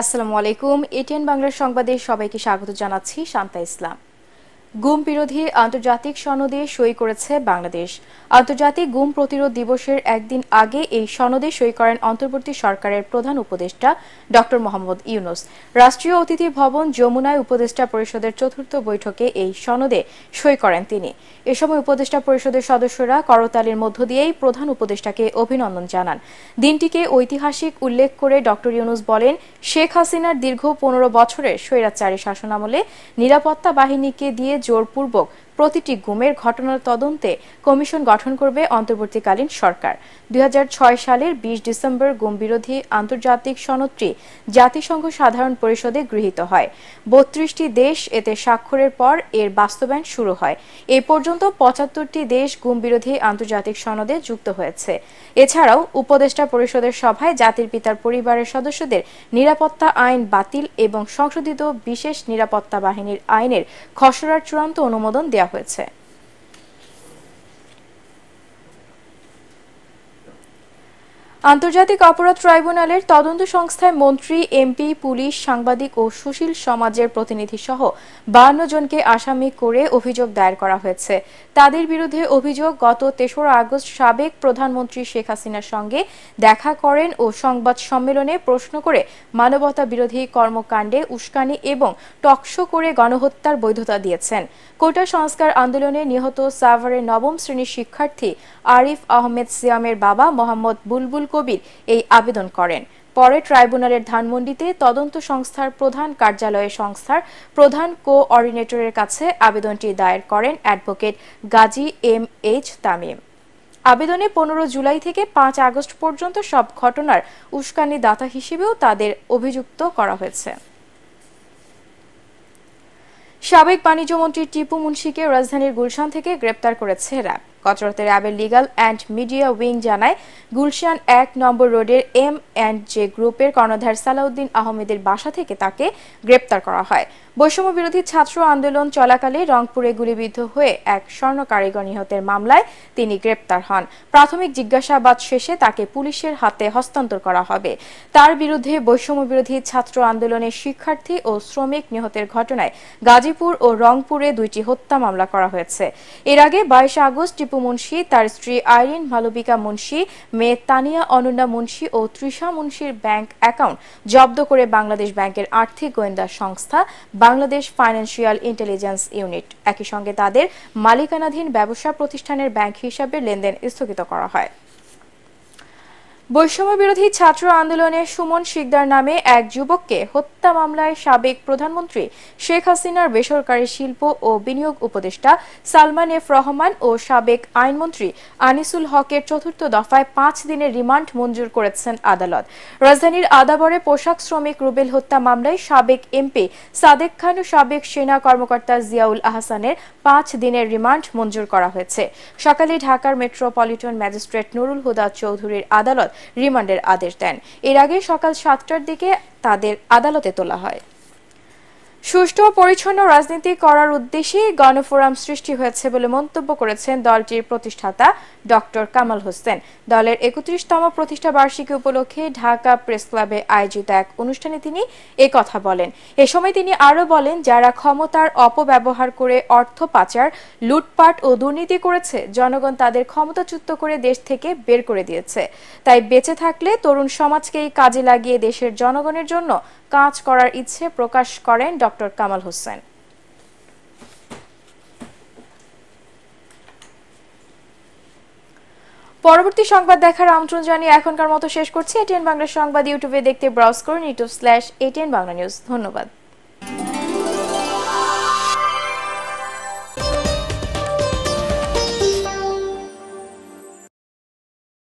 আসসালামু আলাইকুম। এটিএন বাংলার সংবাদে সবাইকে স্বাগত জানাচ্ছি শান্তা ইসলাম। গুম বিরোধী আন্তর্জাতিক সনদে সই করেছে বাংলাদেশ। আন্তর্জাতিক গুম প্রতিরোধ দিবসের একদিন আগে এই সনদে সই করেন অন্তর্বর্তী সরকারের প্রধান উপদেষ্টা ড মোহাম্মদ ইউনূস। রাষ্ট্রীয় অতিথি ভবন যমুনায় উপদেষ্টা পরিষদের চতুর্থ বৈঠকে এই সনদে সই করেন তিনি। এ সময় উপদেষ্টা পরিষদের সদস্যরা করতালির মধ্য দিয়েই প্রধান উপদেষ্টাকে অভিনন্দন জানান। দিনটিকে ঐতিহাসিক উল্লেখ করে ড ইউনূস বলেন, শেখ হাসিনার দীর্ঘ ১৫ বছরের স্বৈরাচারী শাসনামলে নিরাপত্তা বাহিনীকে দিয়ে জোরপূর্বক প্রতিটি গুমের ঘটনার তদন্তে কমিশন গঠন করবে অন্তর্বর্তীকালীন সরকার। ২০০৬ সালের ২০ ডিসেম্বর গুম বিরোধী আন্তর্জাতিক সনদটি জাতিসংঘ সাধারণ পরিষদে গৃহীত হয়। ৩২টি দেশ এতে স্বাক্ষরের পর এর বাস্তবায়ন শুরু হয়। এ পর্যন্ত ৭৫টি দেশ গুম বিরোধী আন্তর্জাতিক সনদে যুক্ত হয়েছে। এছাড়াও উপদেষ্টা পরিষদের সভায় জাতির পিতার পরিবারের সদস্যদের নিরাপত্তা আইন বাতিল এবং সংশোধিত বিশেষ নিরাপত্তা বাহিনীর আইনের খসড়ার চূড়ান্ত অনুমোদন দেওয়া হয়েছে। আন্তর্জাতিক অপরাধ ট্রাইব্যুনালের তদন্ত সংস্থায় মন্ত্রী, এমপি, পুলিশ, সাংবাদিক ও সুশীল সমাজের প্রতিনিধি সহ ৫২ জনকে আসামি করে অভিযোগ দায়ের করা হয়েছে। তাদের বিরুদ্ধে অভিযোগ, গত ৩রা আগস্ট সাবেক প্রধানমন্ত্রী শেখ হাসিনার সঙ্গে দেখা করেন ও সংবাদ সম্মেলনে প্রশ্ন করে মানবতা বিরোধী কর্মকাণ্ডে উস্কানি এবং টকশো করে গণহত্যার বৈধতা দিয়েছেন। কোটা সংস্কার আন্দোলনে নিহত সাভারের নবম শ্রেণীর শিক্ষার্থী আরিফ আহমেদ সিয়ামের বাবা মোহাম্মদ বুলবুল কবির এই আবেদন করেন। পরে ট্রাইব্যুনালের ধানমন্ডিতে তদন্ত সংস্থার প্রধান কার্যালয়ে সংস্থার প্রধান কোঅর্ডিনেটরের কাছে আবেদনটি দায়ের করেন advocate Gazi M H Tamim. আবেদনে ১৫ জুলাই থেকে ৫ আগস্ট পর্যন্ত সব ঘটনার উস্কানি দাতা হিসেবেও তাদের অভিযুক্ত করা হয়েছে। সাবেক বাণিজ্যমন্ত্রী টিপু মুন্সিকে রাজধানীর গুলশান থেকে গ্রেপ্তার করেছে র্যাব। গতরাতে র্যাবের লিগ্যাল অ্যান্ড মিডিয়া উইং জানায়, গুলশান ১ নম্বর রোডের M&J গ্রুপের কর্ণধার সালাউদ্দিন আহমেদের বাসা থেকে তাকে গ্রেপ্তার করা হয়। বৈষম্য বিরোধী ছাত্র আন্দোলন চলাকালে রংপুরে গুলিবিদ্ধ হয়ে এক স্বর্ণ কারিগর নিহতের মামলায় তিনি গ্রেপ্তার হন। প্রাথমিক জিজ্ঞাসাবাদ শেষে তাকে পুলিশের হাতে হস্তান্তর করা হবে। তার বিরুদ্ধে বৈষম্য বিরোধী ছাত্র আন্দোলনের শিক্ষার্থী ও শ্রমিক নিহতের ঘটনায় গাজীপুর ও রংপুরে ২টি হত্যা মামলা করা হয়েছে। এর আগে ২২ আগস্ট টিপু মুন্সি, তার স্ত্রী আইরিন মালবিকা মুন্সি, মেয়ে তানিয়া অনন্যা মুন্সি ও তৃষা মুন্সির ব্যাংক অ্যাকাউন্ট জব্দ করে বাংলাদেশ ব্যাংকের আর্থিক গোয়েন্দা সংস্থা বাংলাদেশ ফাইন্যান্সিয়াল ইন্টেলিজেন্স ইউনিট। একই সঙ্গে তাদের মালিকানাধীন ব্যবসা প্রতিষ্ঠানের ব্যাংক হিসাবে লেনদেন স্থগিত করা হয়। বৈষম্য বিরোধী ছাত্র আন্দোলনে সুমন শিকদার নামে এক যুবককে হত্যা মামলায় সাবেক প্রধানমন্ত্রী শেখ হাসিনার বেসরকারি শিল্প ও বিনিয়োগ উপদেষ্টা সালমান এফ রহমান ও সাবেক আইনমন্ত্রী আনিসুল হকের চতুর্থ দফায় ৫ দিনের রিমান্ড মঞ্জুর করেছেন আদালত। রাজধানীর আদাবরে পোশাক শ্রমিক রুবেল হত্যা মামলায় সাবেক এমপি সাদেক খান ও সাবেক সেনা কর্মকর্তা জিয়াউল আহসানের ৫ দিনের রিমান্ড মঞ্জুর করা হয়েছে। সকালে ঢাকার মেট্রোপলিটন ম্যাজিস্ট্রেট নুরুল হুদা চৌধুরীর আদালত রিমান্ডের আদেশ দেন। এর আগে সকাল ৭টার দিকে তাদের আদালতে তোলা হয়। সুষ্ঠু ও পরিচ্ছন্ন রাজনীতি করার উদ্দেশ্যে গণফোরাম সৃষ্টি হয়েছে বলে মন্তব্য করেছেন দলটির প্রতিষ্ঠাতা ড কামাল হোসেন। দলের ৩১তম প্রতিষ্ঠা বার্ষিকী উপলক্ষে ঢাকা প্রেস ক্লাবে আয়োজিত এক অনুষ্ঠানে তিনি কথা বলেন। এ সময় তিনি আরও বলেন, যারা ক্ষমতার অপব্যবহার করে অর্থ পাচার, লুটপাট ও দুর্নীতি করেছে, জনগণ তাদের ক্ষমতাচ্যুত করে দেশ থেকে বের করে দিয়েছে। তাই বেঁচে থাকলে তরুণ সমাজকেই কাজে লাগিয়ে দেশের জনগণের জন্য কাজ করার ইচ্ছে প্রকাশ করেন ড কামাল হোসেন। পরবর্তী সংবাদ দেখার আমন্ত্রণ জানিয়ে এখনকার মতো শেষ করছি। এটিএন বাংলা সংবাদ ইউটিউবে দেখতে ব্রাউজ করুন youtube/ATN Bangla News। ধন্যবাদ।